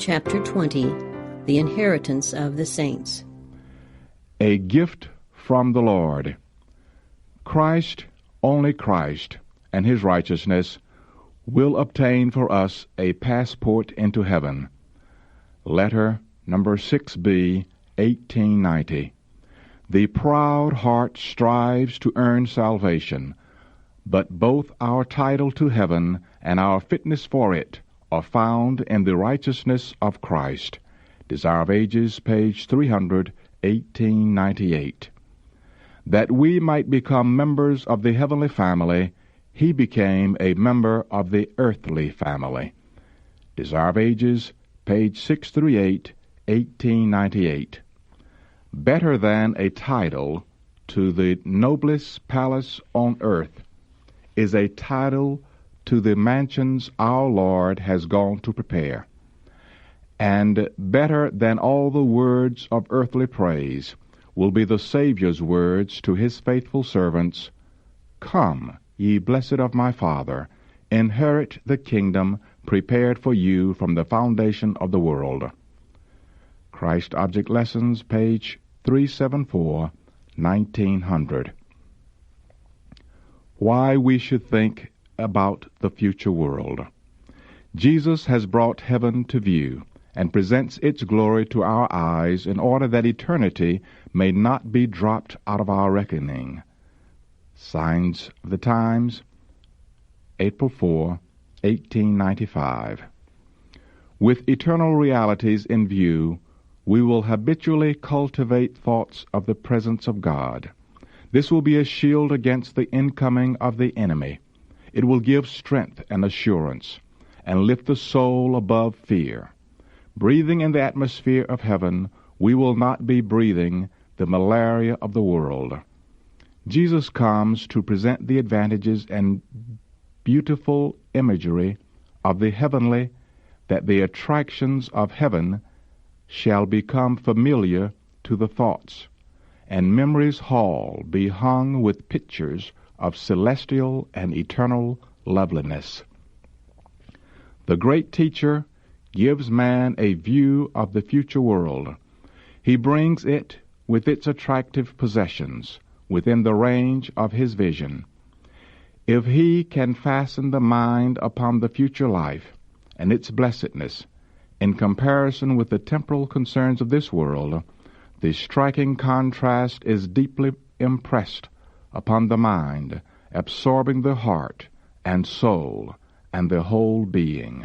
Chapter 20, The Inheritance of the Saints. A gift from the Lord. Christ, only Christ, and his righteousness will obtain for us a passport into heaven. Letter number 6B, 1890. The proud heart strives to earn salvation, but both our title to heaven and our fitness for it are found in the righteousness of Christ. Desire of Ages, page 300, 1898. That we might become members of the heavenly family, he became a member of the earthly family. Desire of Ages, page 638, 1898. Better than a title to the noblest palace on earth is a title to the mansions our Lord has gone to prepare. And better than all the words of earthly praise will be the Savior's words to his faithful servants, "Come, ye blessed of my Father, inherit the kingdom prepared for you from the foundation of the world." Christ Object Lessons, page 374, 1900. Why we should think about the future world. Jesus has brought heaven to view and presents its glory to our eyes in order that eternity may not be dropped out of our reckoning. Signs of the Times, April 4, 1895. With eternal realities in view, we will habitually cultivate thoughts of the presence of God. This will be a shield against the incoming of the enemy. It will give strength and assurance, and lift the soul above fear. Breathing in the atmosphere of heaven, we will not be breathing the malaria of the world. Jesus comes to present the advantages and beautiful imagery of the heavenly, that the attractions of heaven shall become familiar to the thoughts, and memory's hall be hung with pictures of celestial and eternal loveliness. The great teacher gives man a view of the future world. He brings it, with its attractive possessions, within the range of his vision. If he can fasten the mind upon the future life and its blessedness, in comparison with the temporal concerns of this world, the striking contrast is deeply impressed upon the mind, absorbing the heart and soul and the whole being.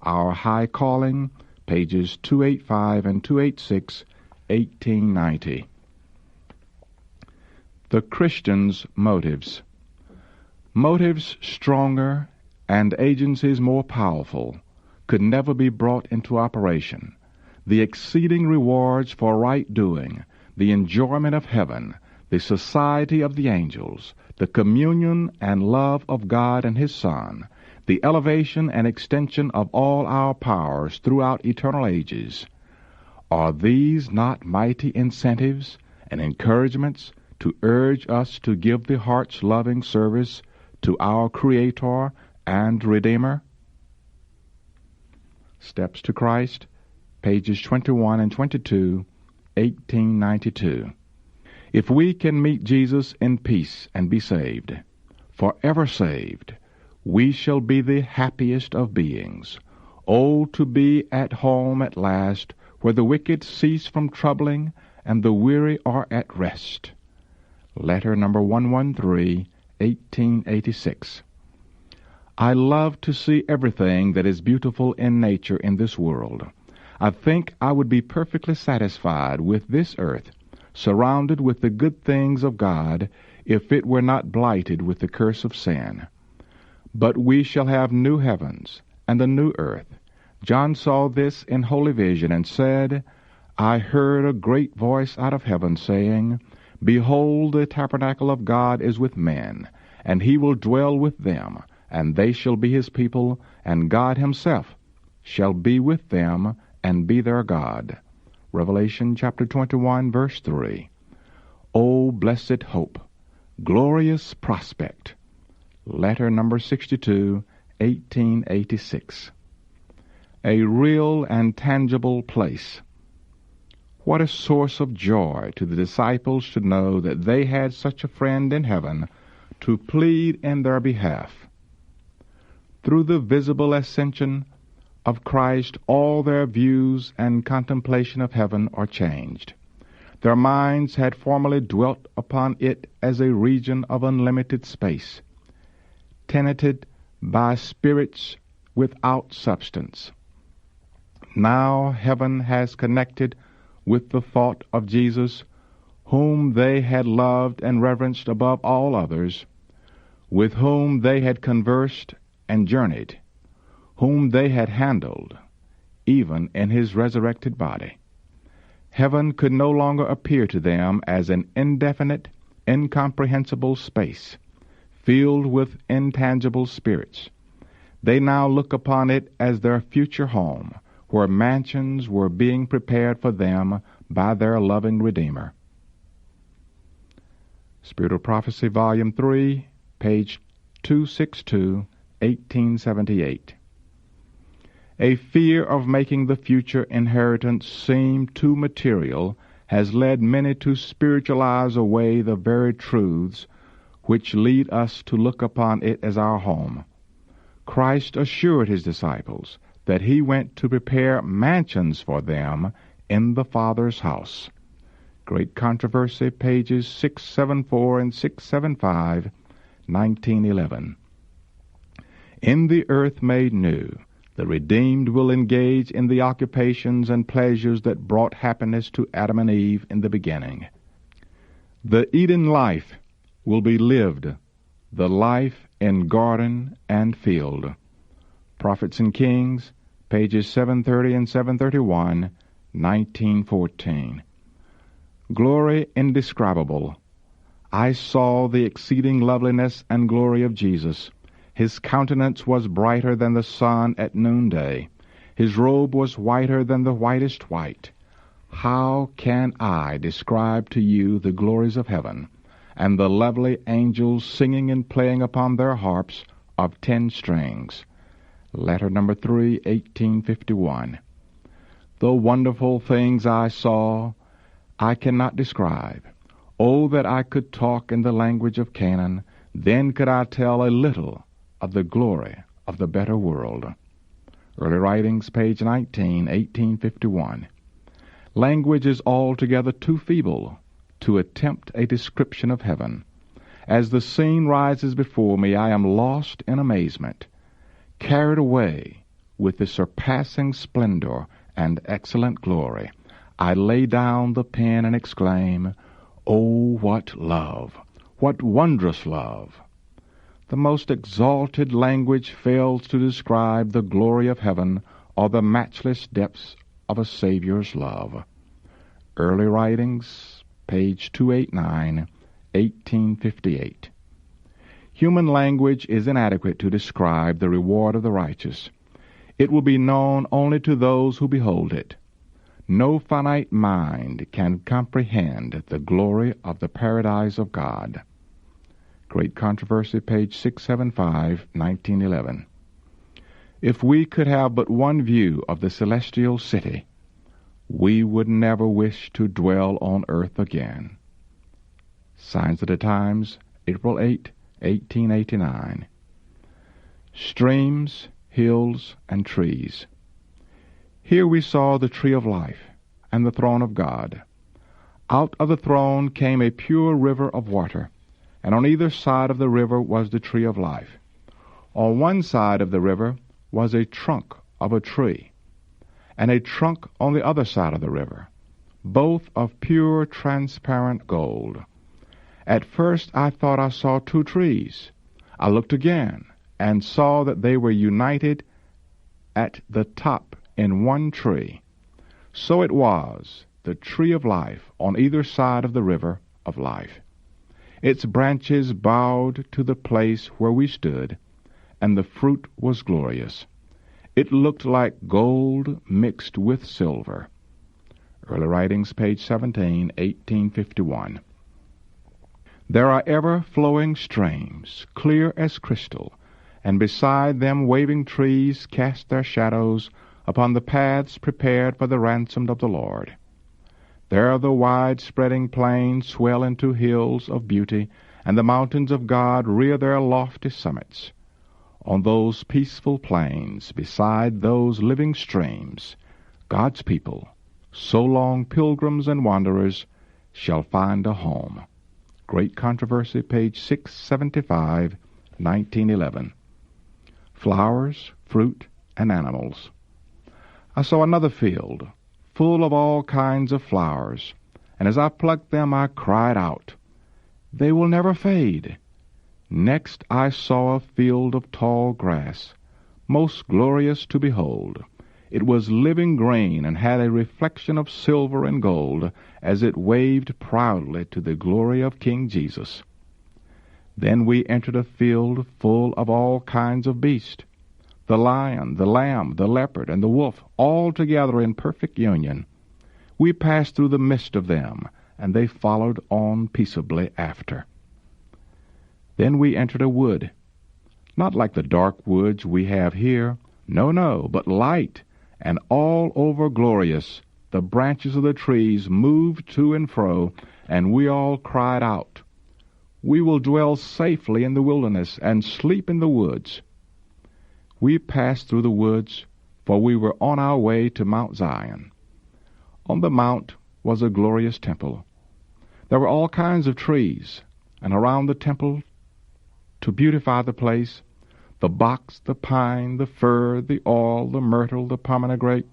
Our High Calling, pages 285 and 286, 1890. The Christian's motives. Motives stronger and agencies more powerful could never be brought into operation. The exceeding rewards for right doing, the enjoyment of heaven, the society of the angels, the communion and love of God and his Son, the elevation and extension of all our powers throughout eternal ages. Are these not mighty incentives and encouragements to urge us to give the heart's loving service to our Creator and Redeemer? Steps to Christ, pages 21 and 22, 1892. If we can meet Jesus in peace and be saved, forever saved, we shall be the happiest of beings. Oh, to be at home at last, where the wicked cease from troubling and the weary are at rest. Letter number 113, 1886. I love to see everything that is beautiful in nature in this world. I think I would be perfectly satisfied with this earth, surrounded with the good things of God, if it were not blighted with the curse of sin. But we shall have new heavens and a new earth. John saw this in holy vision and said, I heard a great voice out of heaven saying, Behold, the tabernacle of God is with men, and he will dwell with them, and they shall be his people, and God himself shall be with them, and be their God. Revelation chapter 21, verse 3. O blessed hope, glorious prospect. Letter number 62, 1886. a real and tangible place. What a source of joy to the disciples to know that they had such a friend in heaven to plead in their behalf. Through the visible ascension of Christ, all their views and contemplation of heaven are changed. Their minds had formerly dwelt upon it as a region of unlimited space, tenanted by spirits without substance. Now heaven has connected with the thought of Jesus, whom they had loved and reverenced above all others, with whom they had conversed and journeyed, whom they had handled, even in his resurrected body. Heaven could no longer appear to them as an indefinite, incomprehensible space, filled with intangible spirits. They now look upon it as their future home, where mansions were being prepared for them by their loving Redeemer. Spirit of Prophecy, Volume 3, page 262, 1878. A fear of making the future inheritance seem too material has led many to spiritualize away the very truths which lead us to look upon it as our home. Christ assured his disciples that he went to prepare mansions for them in the Father's house. Great Controversy, pages 674 and 675, 1911. In the earth made new, the redeemed will engage in the occupations and pleasures that brought happiness to Adam and Eve in the beginning. The Eden life will be lived, the life in garden and field. Prophets and Kings, pages 730 and 731, 1914. Glory indescribable. I saw the exceeding loveliness and glory of Jesus. His countenance was brighter than the sun at noonday. His robe was whiter than the whitest white. How can I describe to you the glories of heaven, and the lovely angels singing and playing upon their harps of 10 strings? Letter number 3, 1851. The wonderful things I saw, I cannot describe. Oh, that I could talk in the language of Canaan, then could I tell a little of the glory of the better world. Early Writings, page 19, 1851. Language is altogether too feeble to attempt a description of heaven. As the scene rises before me, I am lost in amazement, carried away with the surpassing splendor and excellent glory. I lay down the pen and exclaim, "Oh, what love! What wondrous love!" The most exalted language fails to describe the glory of heaven or the matchless depths of a Savior's love. Early Writings, page 289, 1858. Human language is inadequate to describe the reward of the righteous. It will be known only to those who behold it. No finite mind can comprehend the glory of the paradise of God. Great Controversy, page 675, 1911. If we could have but one view of the celestial city, we would never wish to dwell on earth again. Signs of the Times, April 8, 1889. Streams, hills, and trees. Here we saw the tree of life and the throne of God. Out of the throne came a pure river of water, and on either side of the river was the tree of life. On one side of the river was a trunk of a tree, and a trunk on the other side of the river, both of pure transparent gold. At first I thought I saw 2 trees. I looked again, and saw that they were united at the top in one tree. So it was, the tree of life on either side of the river of life. Its branches bowed to the place where we stood, and the fruit was glorious. It looked like gold mixed with silver. Early Writings, page 17, 1851. There are ever-flowing streams, clear as crystal, and beside them waving trees cast their shadows upon the paths prepared for the ransomed of the Lord. There the wide-spreading plains swell into hills of beauty, and the mountains of God rear their lofty summits. On those peaceful plains, beside those living streams, God's people, so long pilgrims and wanderers, shall find a home. Great Controversy, page 675, 1911. Flowers, fruit, and animals. I saw another field, full of all kinds of flowers, and as I plucked them I cried out, "They will never fade." Next I saw a field of tall grass, most glorious to behold. It was living green, and had a reflection of silver and gold, as it waved proudly to the glory of King Jesus. Then we entered a field full of all kinds of beasts, the lion, the lamb, the leopard, and the wolf, all together in perfect union. We passed through the midst of them, and they followed on peaceably after. Then we entered a wood, not like the dark woods we have here, no, but light, and all over glorious. The branches of the trees moved to and fro, and we all cried out, "We will dwell safely in the wilderness, and sleep in the woods." We passed through the woods, for we were on our way to Mount Zion. On the mount was a glorious temple. There were all kinds of trees, and around the temple, to beautify the place, the box, the pine, the fir, the oil, the myrtle, the pomegranate,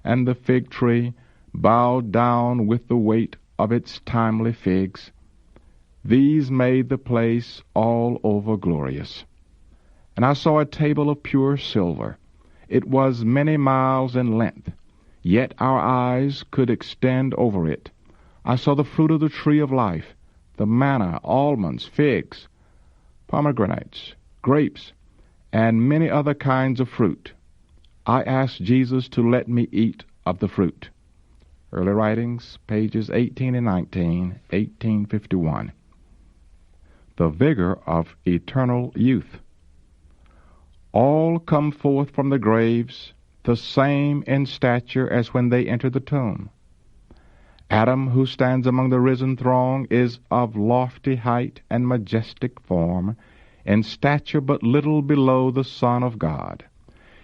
and the fig tree, bowed down with the weight of its timely figs. These made the place all over glorious. And I saw a table of pure silver. It was many miles in length, yet our eyes could extend over it. I saw the fruit of the tree of life, the manna, almonds, figs, pomegranates, grapes, and many other kinds of fruit. I asked Jesus to let me eat of the fruit. Early Writings, pages 18 and 19, 1851. The vigor of eternal youth. All come forth from the graves, the same in stature as when they entered the tomb. Adam, who stands among the risen throng, is of lofty height and majestic form, in stature but little below the Son of God.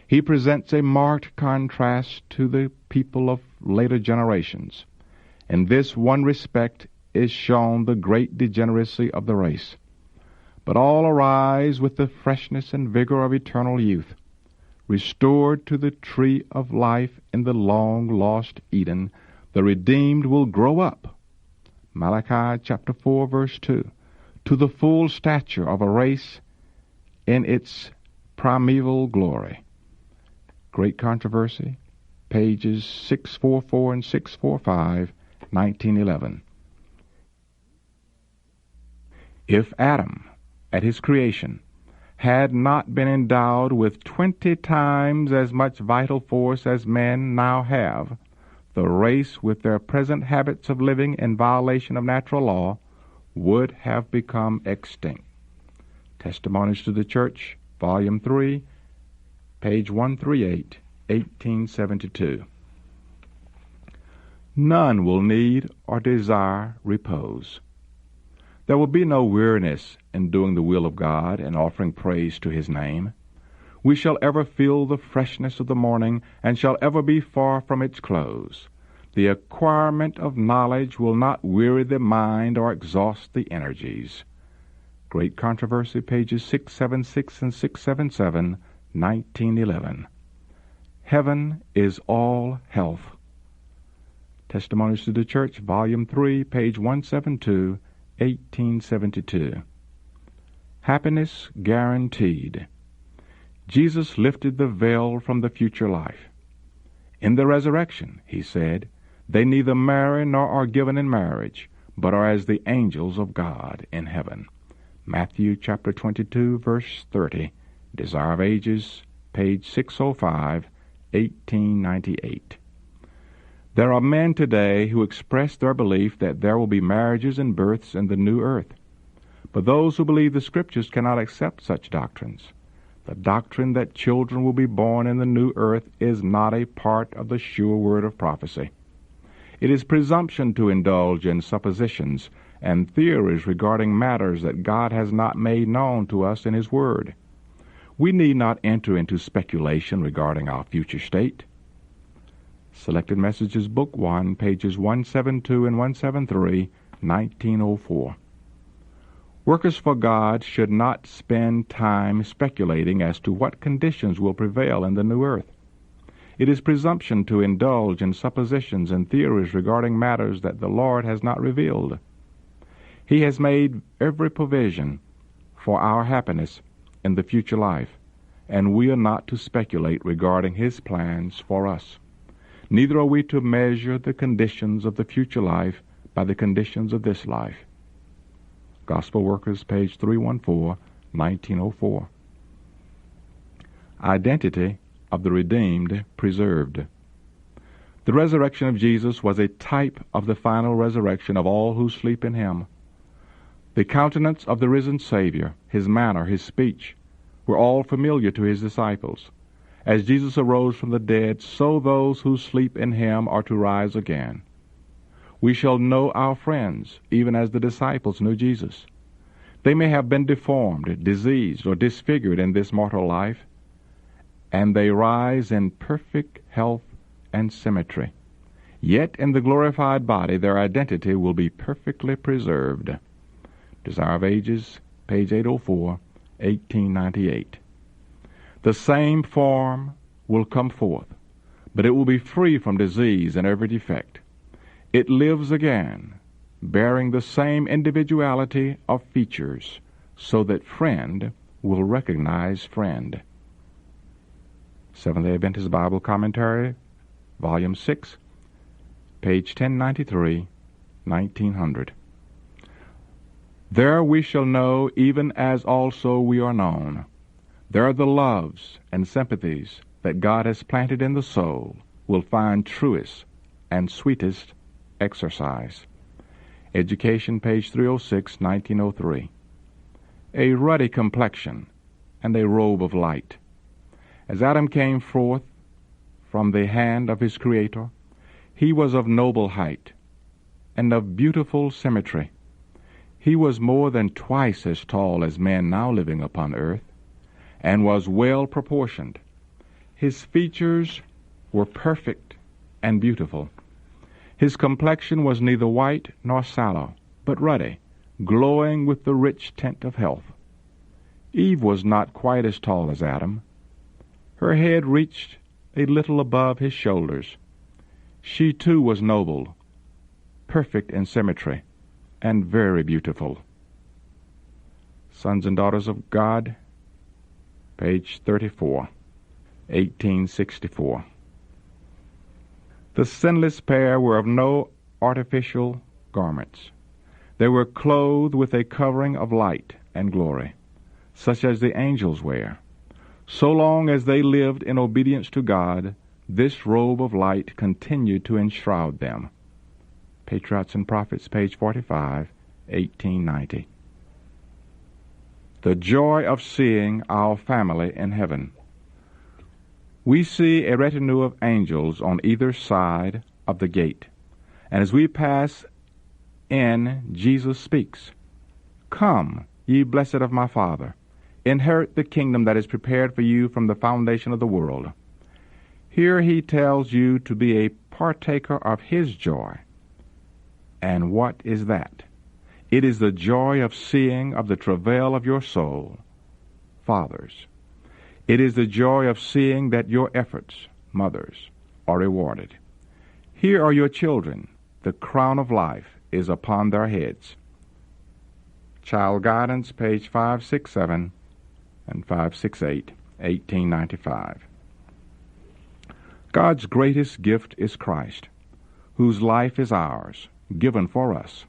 He presents a marked contrast to the people of later generations. In this one respect is shown the great degeneracy of the race. But all arise with the freshness and vigor of eternal youth. Restored to the tree of life in the long-lost Eden, the redeemed will grow up. Malachi chapter 4, verse 2. To the full stature of a race in its primeval glory. Great Controversy, pages 644 and 645, 1911. If Adam, at his creation, had not been endowed with 20 times as much vital force as men now have, the race, with their present habits of living in violation of natural law, would have become extinct. Testimonies to the Church, Volume 3, page 138, 1872. None will need or desire repose. There will be no weariness in doing the will of God and offering praise to His name. We shall ever feel the freshness of the morning, and shall ever be far from its close. The acquirement of knowledge will not weary the mind or exhaust the energies. Great Controversy, pages 676 and 677, 1911. Heaven is all health. Testimonies to the Church, Volume 3, page 172, 1872. Happiness guaranteed. Jesus lifted the veil from the future life. In the resurrection, He said, they neither marry nor are given in marriage, but are as the angels of God in heaven. Matthew chapter 22, verse 30, Desire of Ages, page 605, 1898. There are men today who express their belief that there will be marriages and births in the new earth. But those who believe the Scriptures cannot accept such doctrines. The doctrine that children will be born in the new earth is not a part of the sure word of prophecy. It is presumption to indulge in suppositions and theories regarding matters that God has not made known to us in His Word. We need not enter into speculation regarding our future state. Selected Messages, Book 1, pages 172 and 173, 1904. Workers for God should not spend time speculating as to what conditions will prevail in the new earth. It is presumption to indulge in suppositions and theories regarding matters that the Lord has not revealed. He has made every provision for our happiness in the future life, and we are not to speculate regarding His plans for us. Neither are we to measure the conditions of the future life by the conditions of this life. Gospel Workers, page 314, 1904. Identity of the redeemed preserved. The resurrection of Jesus was a type of the final resurrection of all who sleep in Him. The countenance of the risen Savior, His manner, His speech, were all familiar to His disciples. As Jesus arose from the dead, so those who sleep in Him are to rise again. We shall know our friends, even as the disciples knew Jesus. They may have been deformed, diseased, or disfigured in this mortal life, and they rise in perfect health and symmetry. Yet in the glorified body their identity will be perfectly preserved. Desire of Ages, page 804, 1898. The same form will come forth, but it will be free from disease and every defect. It lives again, bearing the same individuality of features, so that friend will recognize friend. Seventh-day Adventist Bible Commentary, Volume 6, page 1093, 1900. There we shall know even as also we are known. There the loves and sympathies that God has planted in the soul will find truest and sweetest exercise. Education, page 306, 1903. A ruddy complexion and a robe of light. As Adam came forth from the hand of his Creator, he was of noble height and of beautiful symmetry. He was more than twice as tall as men now living upon earth, and was well proportioned. His features were perfect and beautiful. His complexion was neither white nor sallow, but ruddy, glowing with the rich tint of health. Eve was not quite as tall as Adam. Her head reached a little above his shoulders. She too was noble, perfect in symmetry, and very beautiful. Sons and Daughters of God, page 34, 1864. The sinless pair were of no artificial garments. They were clothed with a covering of light and glory, such as the angels wear. So long as they lived in obedience to God, this robe of light continued to enshroud them. Patriots and Prophets, page 45, 1890. The joy of seeing our family in heaven. We see a retinue of angels on either side of the gate, and as we pass in, Jesus speaks, "Come, ye blessed of my Father, inherit the kingdom that is prepared for you from the foundation of the world." Here he tells you to be a partaker of his joy. And what is that? It is the joy of seeing of the travail of your soul. Fathers, it is the joy of seeing that your efforts, mothers, are rewarded. Here are your children. The crown of life is upon their heads. Child Guidance, page 567 and 568, 1895. God's greatest gift is Christ, whose life is ours, given for us.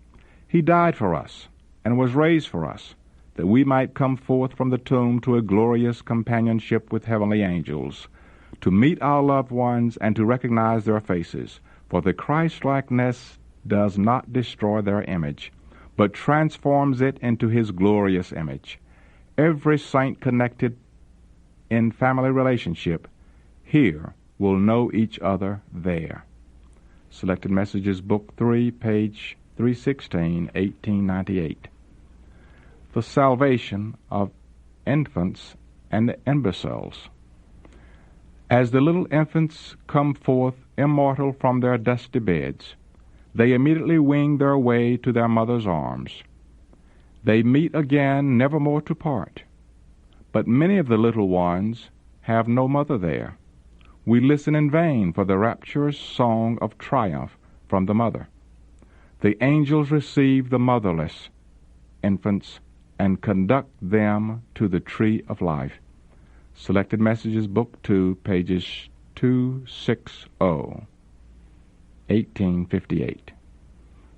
He died for us and was raised for us, that we might come forth from the tomb to a glorious companionship with heavenly angels, to meet our loved ones and to recognize their faces, for the Christ-likeness does not destroy their image, but transforms it into his glorious image. Every saint connected in family relationship here will know each other there. Selected Messages, Book 3, page 316, 1898. The salvation of infants and imbeciles. As the little infants come forth immortal from their dusty beds, they immediately wing their way to their mother's arms. They meet again, nevermore to part. But many of the little ones have no mother there. We listen in vain for the rapturous song of triumph from the mother. The angels receive the motherless infants and conduct them to the tree of life. Selected Messages, Book 2, pages 260, 1858.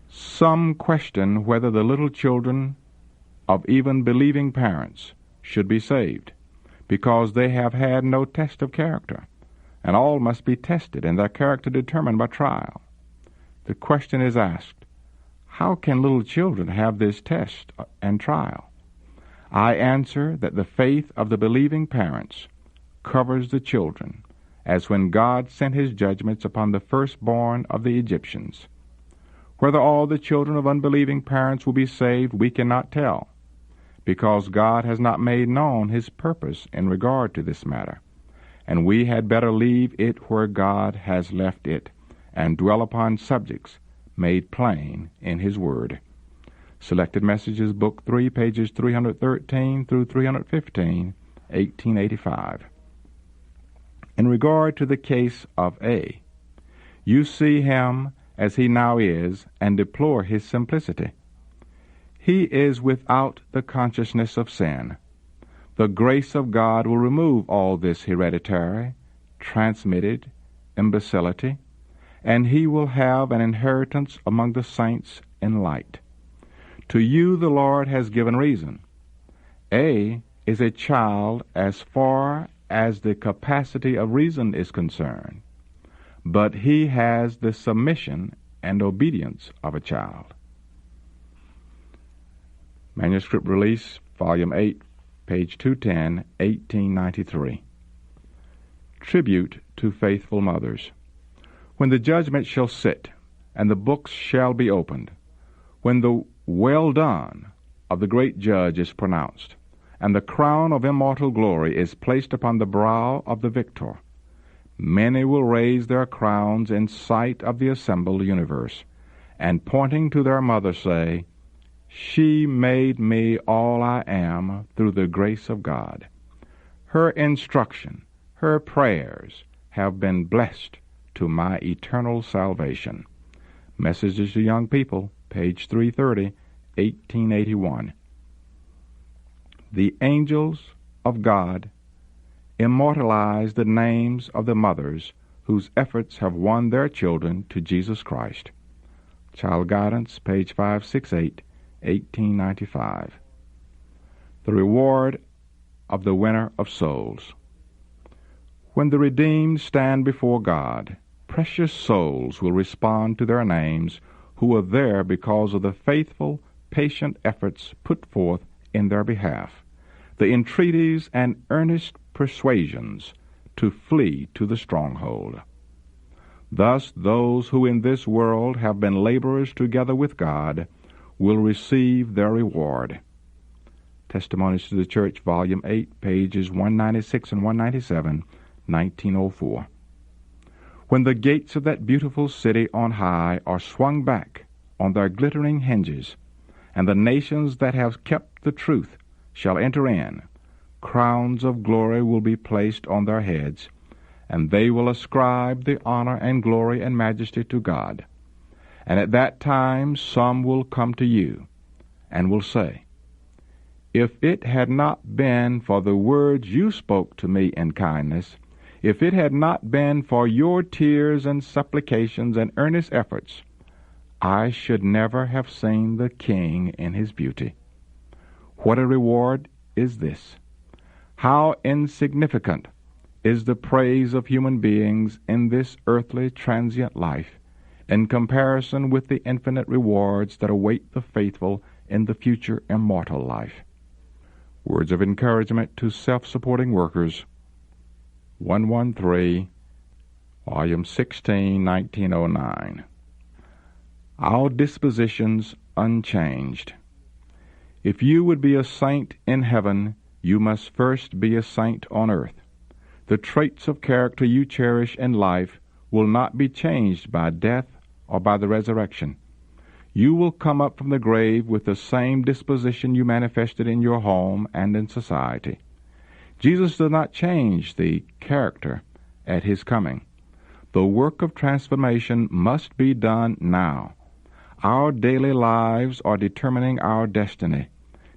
Some question whether the little children of even believing parents should be saved, because they have had no test of character, and all must be tested and their character determined by trial. The question is asked, how can little children have this test and trial? I answer that the faith of the believing parents covers the children, as when God sent his judgments upon the firstborn of the Egyptians. Whether all the children of unbelieving parents will be saved, we cannot tell, because God has not made known his purpose in regard to this matter, and we had better leave it where God has left it, and dwell upon subjects made plain in his word. Selected Messages, Book 3, pages 313 through 315, 1885. In regard to the case of A, you see him as he now is, and deplore his simplicity. He is without the consciousness of sin. The grace of God will remove all this hereditary, transmitted imbecility, and he will have an inheritance among the saints in light. To you the Lord has given reason. A is a child as far as the capacity of reason is concerned, but he has the submission and obedience of a child. Manuscript Release, Volume 8, page 210, 1893. Tribute to Faithful Mothers. When the judgment shall sit, and the books shall be opened, when the well done of the great judge is pronounced, and the crown of immortal glory is placed upon the brow of the victor, many will raise their crowns in sight of the assembled universe, and pointing to their mother say, "She made me all I am through the grace of God. Her instruction, her prayers have been blessed to my eternal salvation." Messages to Young People, page 330, 1881. The angels of God immortalize the names of the mothers whose efforts have won their children to Jesus Christ. Child Guidance, page 568, 1895. The reward of the winner of souls. When the redeemed stand before God, precious souls will respond to their names who are there because of the faithful, patient efforts put forth in their behalf, the entreaties and earnest persuasions to flee to the stronghold. Thus those who in this world have been laborers together with God will receive their reward. Testimonies to the Church, Volume 8, pages 196 and 197, 1904. When the gates of that beautiful city on high are swung back on their glittering hinges, and the nations that have kept the truth shall enter in, crowns of glory will be placed on their heads, and they will ascribe the honor and glory and majesty to God. And at that time some will come to you, and will say, "If it had not been for the words you spoke to me in kindness, if it had not been for your tears and supplications and earnest efforts, I should never have seen the King in his beauty." What a reward is this! How insignificant is the praise of human beings in this earthly transient life in comparison with the infinite rewards that await the faithful in the future immortal life. Words of encouragement to self-supporting workers 113, Volume 16, 1909. Our dispositions unchanged. If you would be a saint in heaven, you must first be a saint on earth. The traits of character you cherish in life will not be changed by death or by the resurrection. You will come up from the grave with the same disposition you manifested in your home and in society. Jesus does not change the character at his coming. The work of transformation must be done now. Our daily lives are determining our destiny.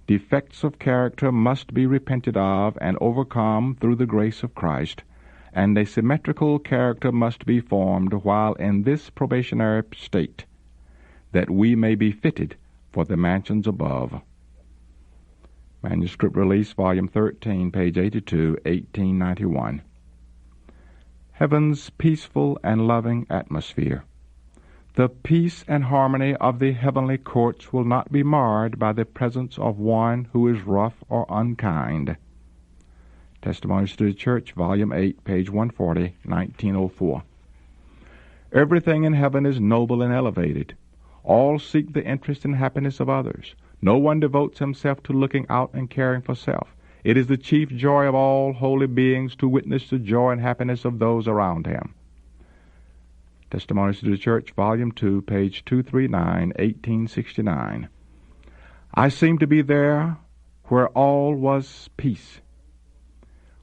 Defects of character must be repented of and overcome through the grace of Christ, and a symmetrical character must be formed while in this probationary state, that we may be fitted for the mansions above. Manuscript Release, Volume 13, page 82, 1891. Heaven's peaceful and loving atmosphere. The peace and harmony of the heavenly courts will not be marred by the presence of one who is rough or unkind. Testimonies to the Church, Volume 8, page 140, 1904. Everything in heaven is noble and elevated. All seek the interest and happiness of others. No one devotes himself to looking out and caring for self. It is the chief joy of all holy beings to witness the joy and happiness of those around him. Testimonies to the Church, Volume 2, page 239, 1869. I seem to be there where all was peace,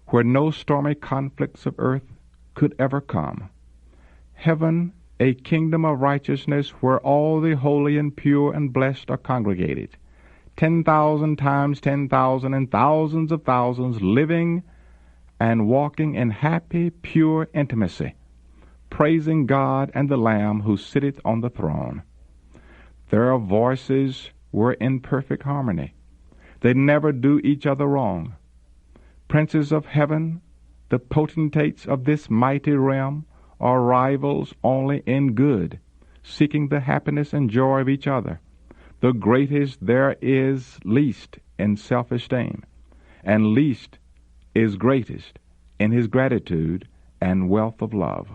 where no stormy conflicts of earth could ever come. Heaven, a kingdom of righteousness where all the holy and pure and blessed are congregated. 10,000 times 10,000 and thousands of thousands living and walking in happy, pure intimacy, praising God and the Lamb who sitteth on the throne. Their voices were in perfect harmony. They never do each other wrong. Princes of heaven, the potentates of this mighty realm, are rivals only in good, seeking the happiness and joy of each other. The greatest there is least in self-esteem, and least is greatest in his gratitude and wealth of love.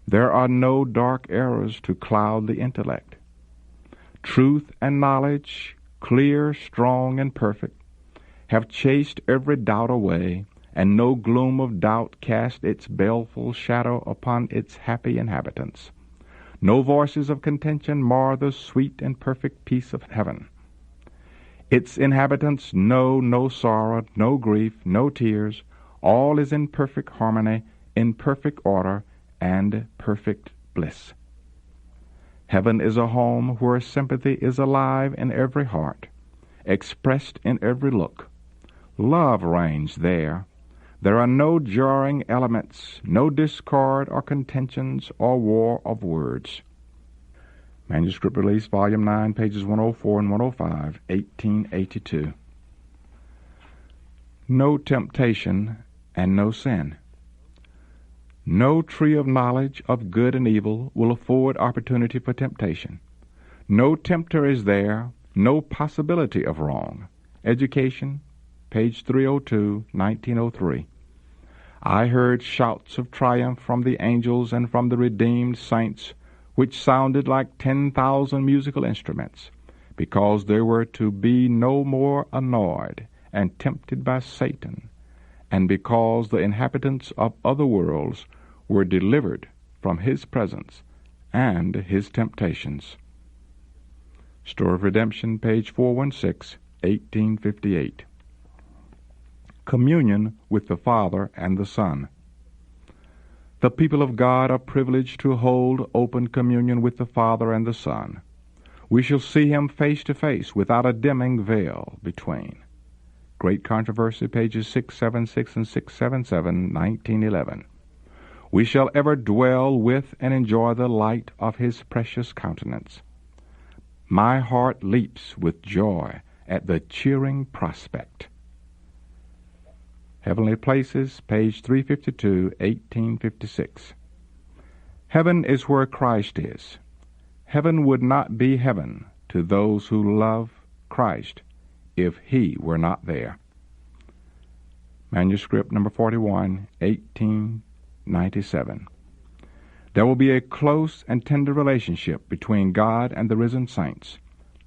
There are no dark errors to cloud the intellect. Truth and knowledge, clear, strong, and perfect, have chased every doubt away, and no gloom of doubt cast its baleful shadow upon its happy inhabitants. No voices of contention mar the sweet and perfect peace of heaven. Its inhabitants know no sorrow, no grief, no tears. All is in perfect harmony, in perfect order, and perfect bliss. Heaven is a home where sympathy is alive in every heart, expressed in every look. Love reigns there. There are no jarring elements, no discord or contentions or war of words. Manuscript Release, Volume 9, pages 104 and 105, 1882. No temptation and no sin. No tree of knowledge of good and evil will afford opportunity for temptation. No tempter is there, no possibility of wrong. Education, page 302, 1903. I heard shouts of triumph from the angels and from the redeemed saints, which sounded like 10,000 musical instruments, because they were to be no more annoyed and tempted by Satan, and because the inhabitants of other worlds were delivered from his presence and his temptations. Story of Redemption, page 416, 1858. Communion with the Father and the Son. The people of God are privileged to hold open communion with the Father and the Son. We shall see him face to face without a dimming veil between. Great Controversy, pages 676 and 677, 1911. We shall ever dwell with and enjoy the light of his precious countenance. My heart leaps with joy at the cheering prospect. Heavenly Places, page 352, 1856. Heaven is where Christ is. Heaven would not be heaven to those who love Christ if he were not there. Manuscript number 41, 1897. There will be a close and tender relationship between God and the risen saints.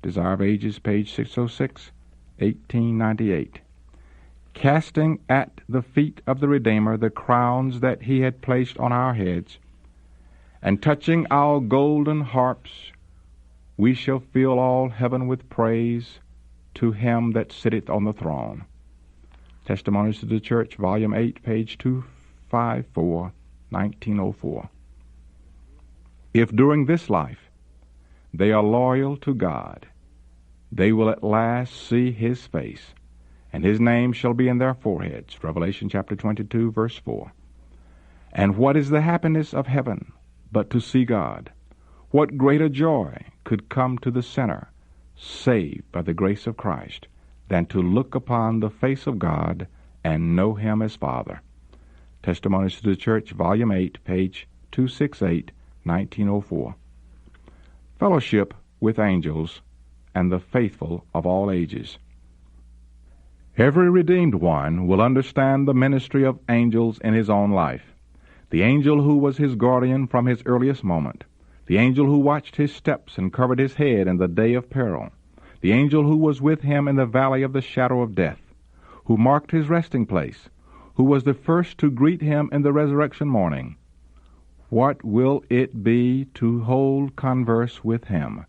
Desire of Ages, page 606, 1898. Casting at the feet of the Redeemer the crowns that he had placed on our heads, and touching our golden harps, we shall fill all heaven with praise to him that sitteth on the throne. Testimonies to the Church, volume 8, page 254, 1904. If during this life they are loyal to God, they will at last see his face, and his name shall be in their foreheads. Revelation chapter 22, verse 4. And what is the happiness of heaven but to see God? What greater joy could come to the sinner, saved by the grace of Christ, than to look upon the face of God and know him as Father? Testimonies to the Church, volume 8, page 268, 1904. Fellowship with angels and the faithful of all ages. Every redeemed one will understand the ministry of angels in his own life. The angel who was his guardian from his earliest moment, the angel who watched his steps and covered his head in the day of peril, the angel who was with him in the valley of the shadow of death, who marked his resting place, who was the first to greet him in the resurrection morning. What will it be to hold converse with him,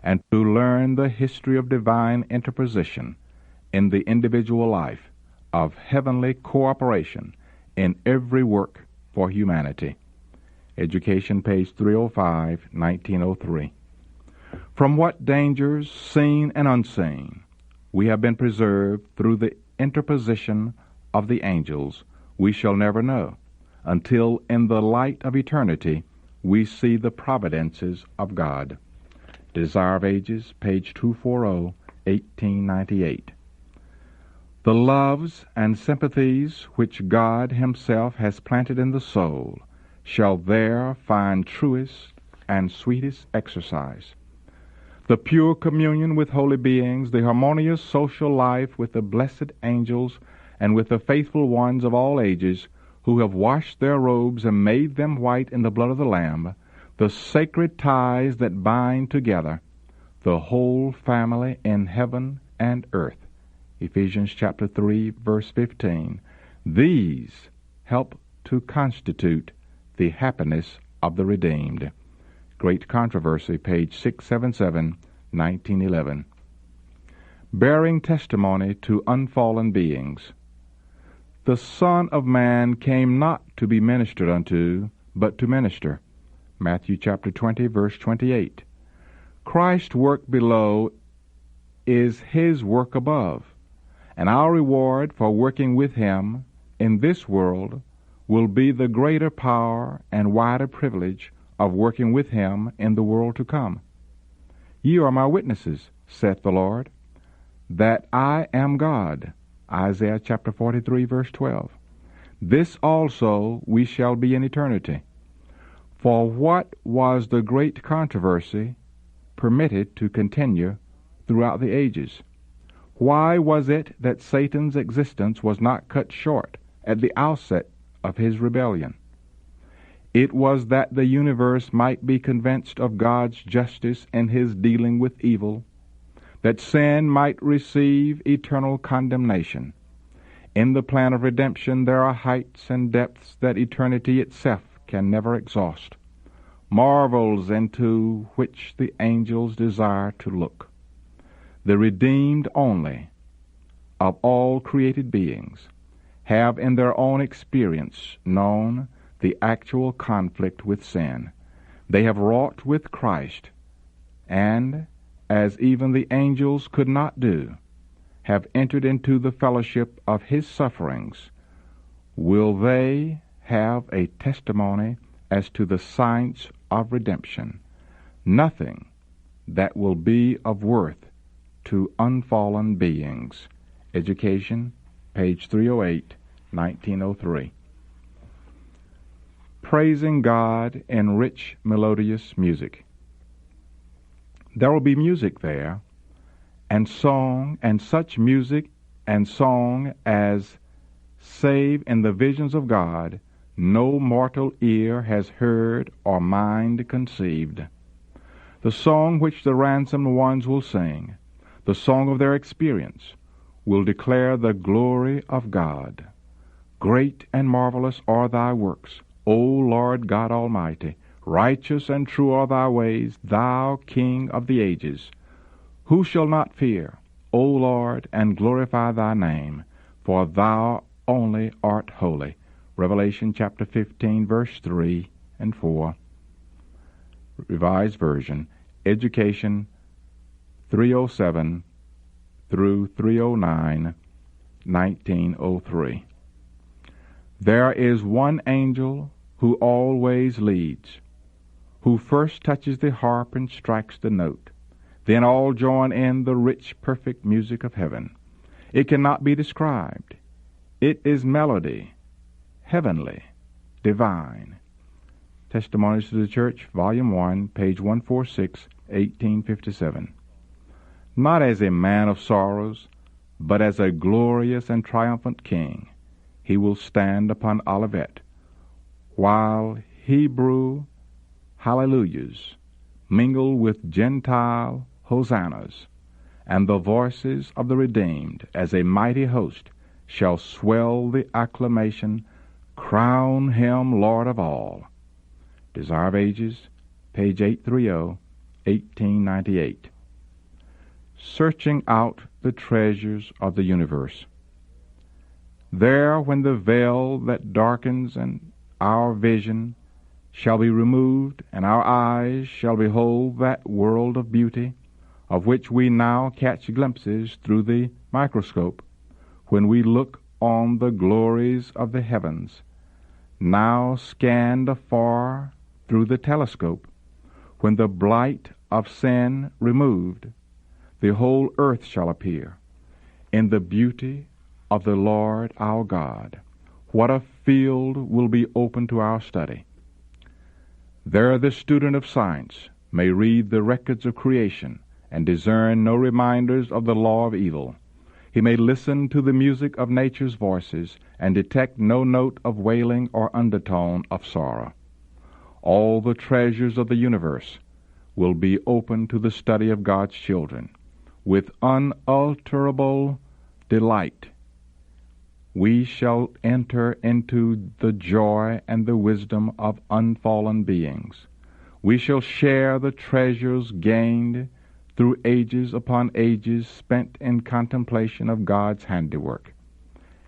and to learn the history of divine interposition in the individual life, of heavenly cooperation in every work for humanity? Education, page 305, 1903. From what dangers, seen and unseen, we have been preserved through the interposition of the angels, we shall never know, until in the light of eternity we see the providences of God. Desire of Ages, page 240, 1898. The loves and sympathies which God himself has planted in the soul shall there find truest and sweetest exercise. The pure communion with holy beings, the harmonious social life with the blessed angels and with the faithful ones of all ages, who have washed their robes and made them white in the blood of the Lamb, the sacred ties that bind together the whole family in heaven and earth. Ephesians chapter 3, verse 15. These help to constitute the happiness of the redeemed. Great Controversy, page 677, 1911. Bearing testimony to unfallen beings. The Son of Man came not to be ministered unto, but to minister. Matthew chapter 20, verse 28. Christ's work below is his work above, and our reward for working with him in this world will be the greater power and wider privilege of working with him in the world to come. Ye are my witnesses, saith the Lord, that I am God. Isaiah chapter 43, verse 12. This also we shall be in eternity. For what was the great controversy permitted to continue throughout the ages? Why was it that Satan's existence was not cut short at the outset of his rebellion? It was that the universe might be convinced of God's justice in his dealing with evil, that sin might receive eternal condemnation. In the plan of redemption there are heights and depths that eternity itself can never exhaust, marvels into which the angels desire to look. The redeemed only of all created beings have in their own experience known the actual conflict with sin. They have wrought with Christ, and, as even the angels could not do, have entered into the fellowship of his sufferings. Will they have a testimony as to the science of redemption? Nothing that will be of worth to unfallen beings. Education, page 308, 1903. Praising God in rich melodious music. There will be music there, and song, and such music and song as save in the visions of God, no mortal ear has heard or mind conceived. The song which the ransomed ones will sing, the song of their experience, will declare the glory of God. Great and marvelous are thy works, O Lord God Almighty. Righteous and true are thy ways, thou King of the ages. Who shall not fear, O Lord, and glorify thy name? For thou only art holy. Revelation chapter 15, verse 3 and 4. Revised Version, Education 307 through 309, 1903. There is one angel who always leads, who first touches the harp and strikes the note. Then all join in the rich, perfect music of heaven. It cannot be described. It is melody, heavenly, divine. Testimonies to the Church, Volume 1, page 146, 1857. Not as a man of sorrows, but as a glorious and triumphant king, he will stand upon Olivet, while Hebrew hallelujahs mingle with Gentile hosannas, and the voices of the redeemed as a mighty host shall swell the acclamation, crown him Lord of all. Desire of Ages, page 830, 1898. Searching out the treasures of the universe. There, when the veil that darkens and our vision shall be removed, and our eyes shall behold that world of beauty, of which we now catch glimpses through the microscope, when we look on the glories of the heavens, now scanned afar through the telescope, when the blight of sin removed, the whole earth shall appear in the beauty of the Lord our God. What a field will be open to our study! There the student of science may read the records of creation and discern no reminders of the law of evil. He may listen to the music of nature's voices and detect no note of wailing or undertone of sorrow. All the treasures of the universe will be open to the study of God's children. With unalterable delight, we shall enter into the joy and the wisdom of unfallen beings. We shall share the treasures gained through ages upon ages spent in contemplation of God's handiwork.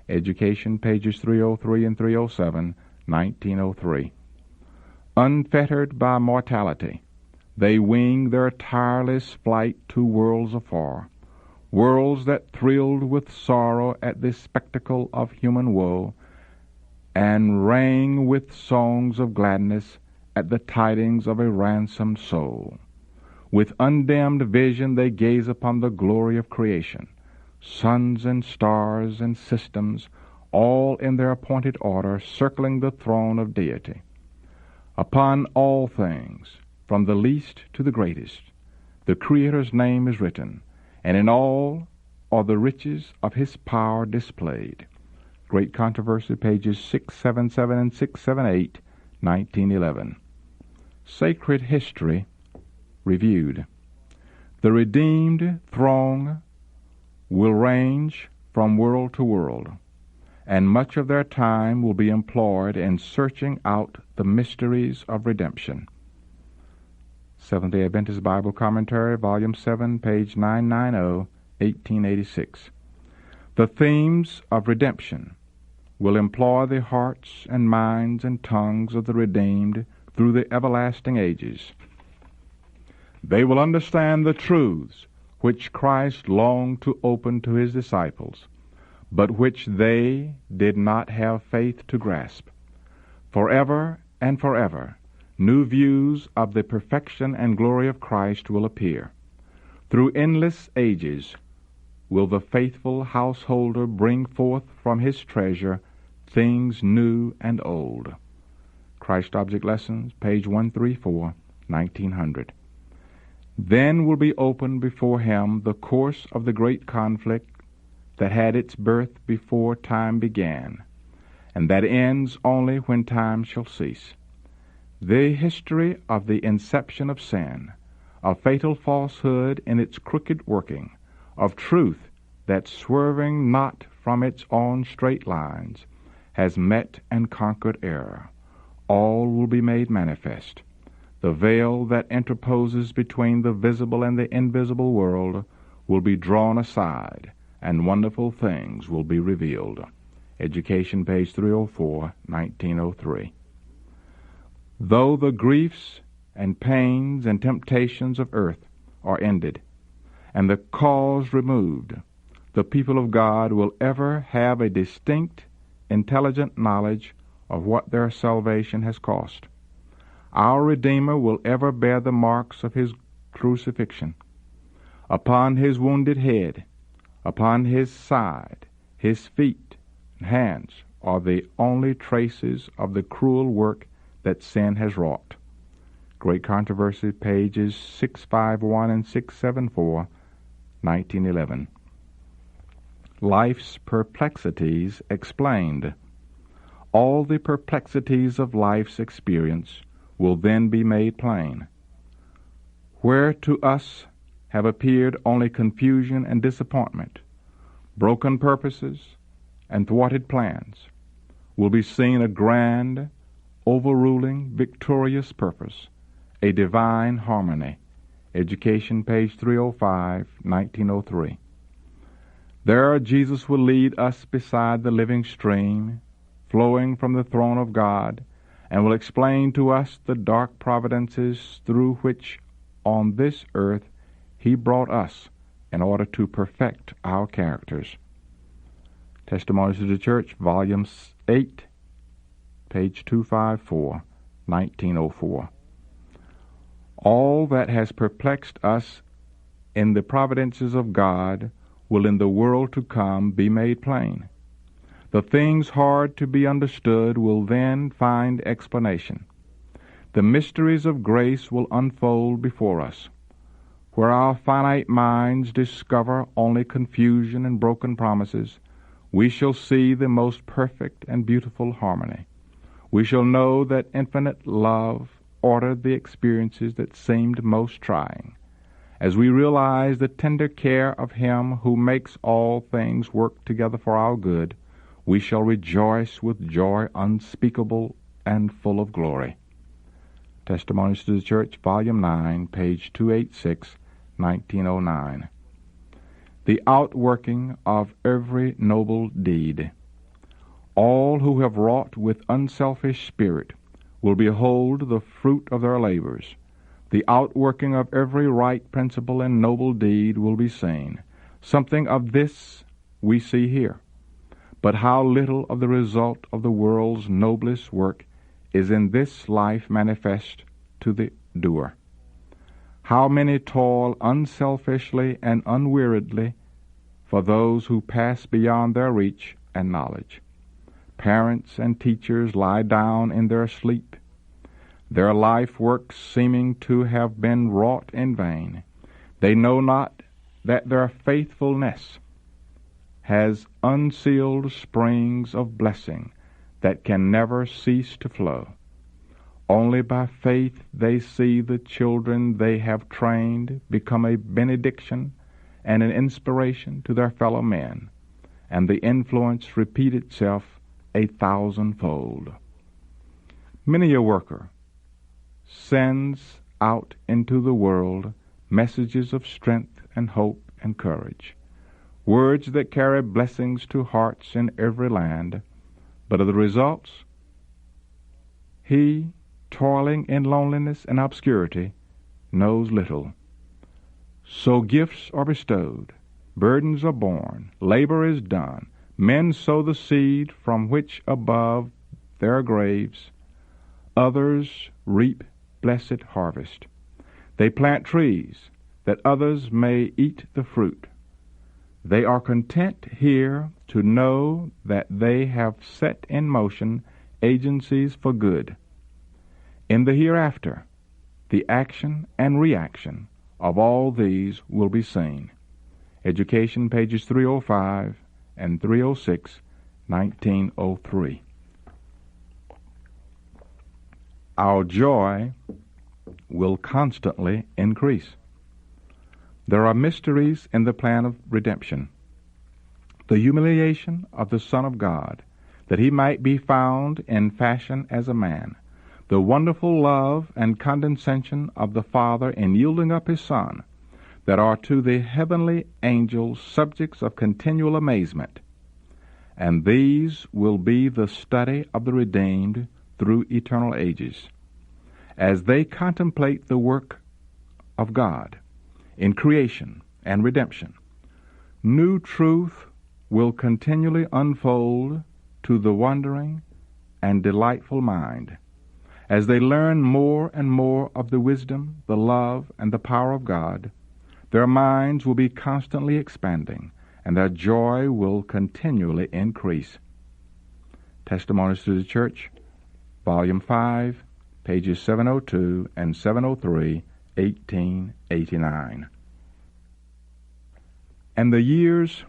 Education, pages 303 and 307, 1903. Unfettered by mortality, they wing their tireless flight to worlds afar, worlds that thrilled with sorrow at the spectacle of human woe, and rang with songs of gladness at the tidings of a ransomed soul. With undimmed vision they gaze upon the glory of creation, suns and stars and systems, all in their appointed order, circling the throne of deity. Upon all things, from the least to the greatest, the Creator's name is written, and in all are the riches of his power displayed. Great Controversy, pages 677 and 678, 1911. Sacred History Reviewed. The redeemed throng will range from world to world, and much of their time will be employed in searching out the mysteries of redemption. Seventh-day Adventist Bible Commentary, Volume 7, page 990, 1886. The themes of redemption will employ the hearts and minds and tongues of the redeemed through the everlasting ages. They will understand the truths which Christ longed to open to his disciples, but which they did not have faith to grasp. Forever and forever, new views of the perfection and glory of Christ will appear. Through endless ages will the faithful householder bring forth from his treasure things new and old. Christ Object Lessons, page 134, 1900. Then will be opened before him the course of the great conflict that had its birth before time began. and that ends only when time shall cease. The history of the inception of sin, of fatal falsehood in its crooked working, of truth that swerving not from its own straight lines, has met and conquered error. All will be made manifest. The veil that interposes between the visible and the invisible world will be drawn aside, and wonderful things will be revealed. Education, page 304, 1903. Though the griefs and pains and temptations of earth are ended, and the cause removed, the people of God will ever have a distinct, intelligent knowledge of what their salvation has cost. Our Redeemer will ever bear the marks of his crucifixion. Upon his wounded head, upon his side, his feet and hands are the only traces of the cruel work that sin has wrought. Great Controversy, pages 651 and 674, 1911. Life's perplexities explained. All the perplexities of life's experience will then be made plain. Where to us have appeared only confusion and disappointment, broken purposes, and thwarted plans, will be seen a grand, overruling, victorious purpose, a divine harmony. Education, page 305, 1903. There Jesus will lead us beside the living stream, flowing from the throne of God, and will explain to us the dark providences through which on this earth he brought us in order to perfect our characters. Testimonies to the Church, volume 8, page 254, 1904. All that has perplexed us in the providences of God will in the world to come be made plain. The things hard to be understood will then find explanation. The mysteries of grace will unfold before us. Where our finite minds discover only confusion and broken promises, we shall see the most perfect and beautiful harmony. We shall know that infinite love ordered the experiences that seemed most trying. As we realize the tender care of Him who makes all things work together for our good, we shall rejoice with joy unspeakable and full of glory. Testimonies to the Church, volume 9, page 286, 1909. The outworking of every noble deed. All who have wrought with unselfish spirit will behold the fruit of their labors. The outworking of every right principle and noble deed will be seen. Something of this we see here. But how little of the result of the world's noblest work is in this life manifest to the doer. How many toil unselfishly and unweariedly for those who pass beyond their reach and knowledge. Parents and teachers lie down in their sleep, their life works seeming to have been wrought in vain. They know not that their faithfulness has unsealed springs of blessing that can never cease to flow. Only by faith they see the children they have trained become a benediction and an inspiration to their fellow men, and the influence repeat itself 1,000-fold. Many a worker sends out into the world messages of strength and hope and courage, words that carry blessings to hearts in every land, but of the results, he, toiling in loneliness and obscurity, knows little. So gifts are bestowed, burdens are borne, labor is done, men sow the seed from which above their graves others reap blessed harvest. They plant trees that others may eat the fruit. They are content here to know that they have set in motion agencies for good. In the hereafter, the action and reaction of all these will be seen. Education, pages 305 and 306, 1903. our joy will constantly increase. There are mysteries in the plan of redemption. The humiliation of the Son of God, that he might be found in fashion as a man. The wonderful love and condescension of the Father in yielding up his Son, that are to the heavenly angels subjects of continual amazement. And these will be the study of the redeemed through eternal ages, as they contemplate the work of God in creation and redemption. New truth will continually unfold to the wondering and delightful mind. As they learn more and more of the wisdom, the love, and the power of God, their minds will be constantly expanding, and their joy will continually increase. Testimonies to the Church, Volume 5, pages 702 and 703, 1889. And the years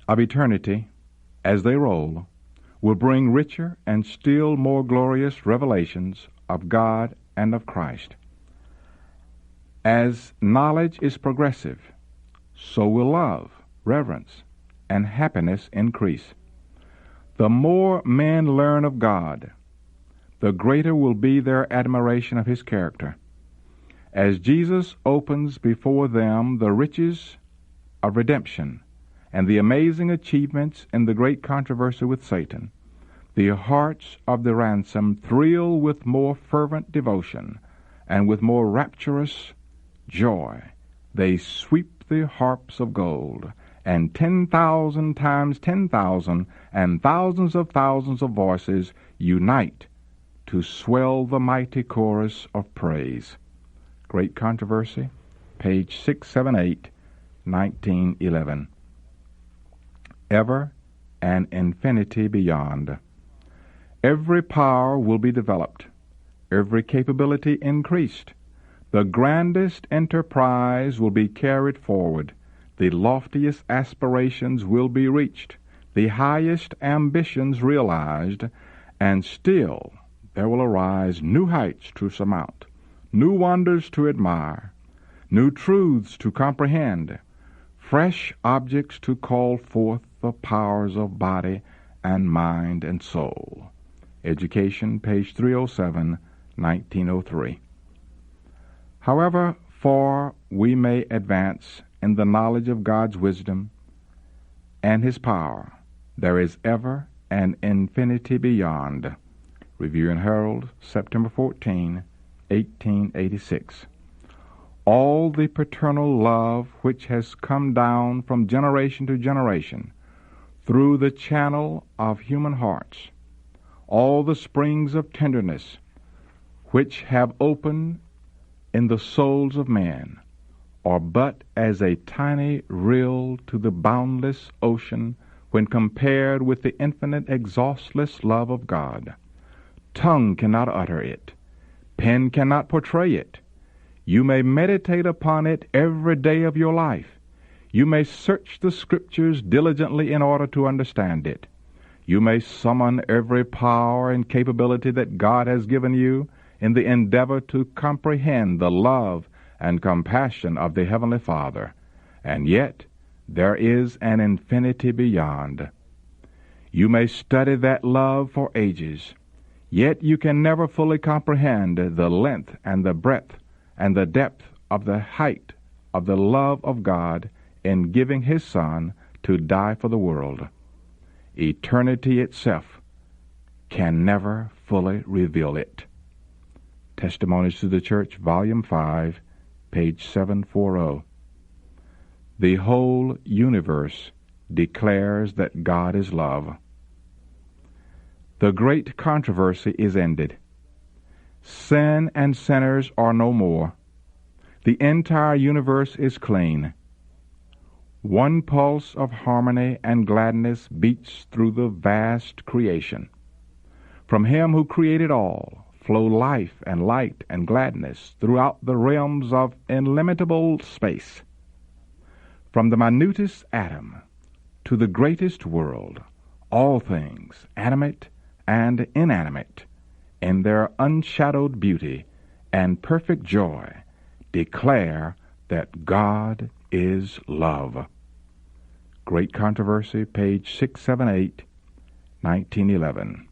of eternity, as they roll, will bring richer and still more glorious revelations of God and of Christ. As knowledge is progressive, so will love, reverence, and happiness increase. The more men learn of God, the greater will be their admiration of his character. As Jesus opens before them the riches of redemption and the amazing achievements in the great controversy with Satan, the hearts of the ransomed thrill with more fervent devotion and with more rapturous joy. They sweep the harps of gold, and 10,000 times 10,000 and thousands of voices unite to swell the mighty chorus of praise. Great Controversy, page 678, 1911. Ever an infinity beyond. Every power will be developed, every capability increased. The grandest enterprise will be carried forward, the loftiest aspirations will be reached, the highest ambitions realized, and still there will arise new heights to surmount, new wonders to admire, new truths to comprehend, fresh objects to call forth the powers of body and mind and soul. Education, page 307, 1903. However far we may advance in the knowledge of God's wisdom and his power, there is ever an infinity beyond. Review and Herald, September 14, 1886. All the paternal love which has come down from generation to generation through the channel of human hearts, all the springs of tenderness which have opened in the souls of men, are but as a tiny rill to the boundless ocean when compared with the infinite exhaustless love of God. Tongue cannot utter it. Pen cannot portray it. You may meditate upon it every day of your life. You may search the Scriptures diligently in order to understand it. You may summon every power and capability that God has given you in the endeavor to comprehend the love and compassion of the Heavenly Father, and yet there is an infinity beyond. You may study that love for ages, yet you can never fully comprehend the length and the breadth and the depth of the height of the love of God in giving his Son to die for the world. Eternity itself can never fully reveal it. Testimonies to the Church, Volume 5, page 740. The whole universe declares that God is love. The great controversy is ended. Sin and sinners are no more. The entire universe is clean. One pulse of harmony and gladness beats through the vast creation. From him who created all flow life and light and gladness throughout the realms of illimitable space. From the minutest atom to the greatest world, all things, animate and inanimate, in their unshadowed beauty and perfect joy, declare that God is love. Great Controversy, page 678, 1911.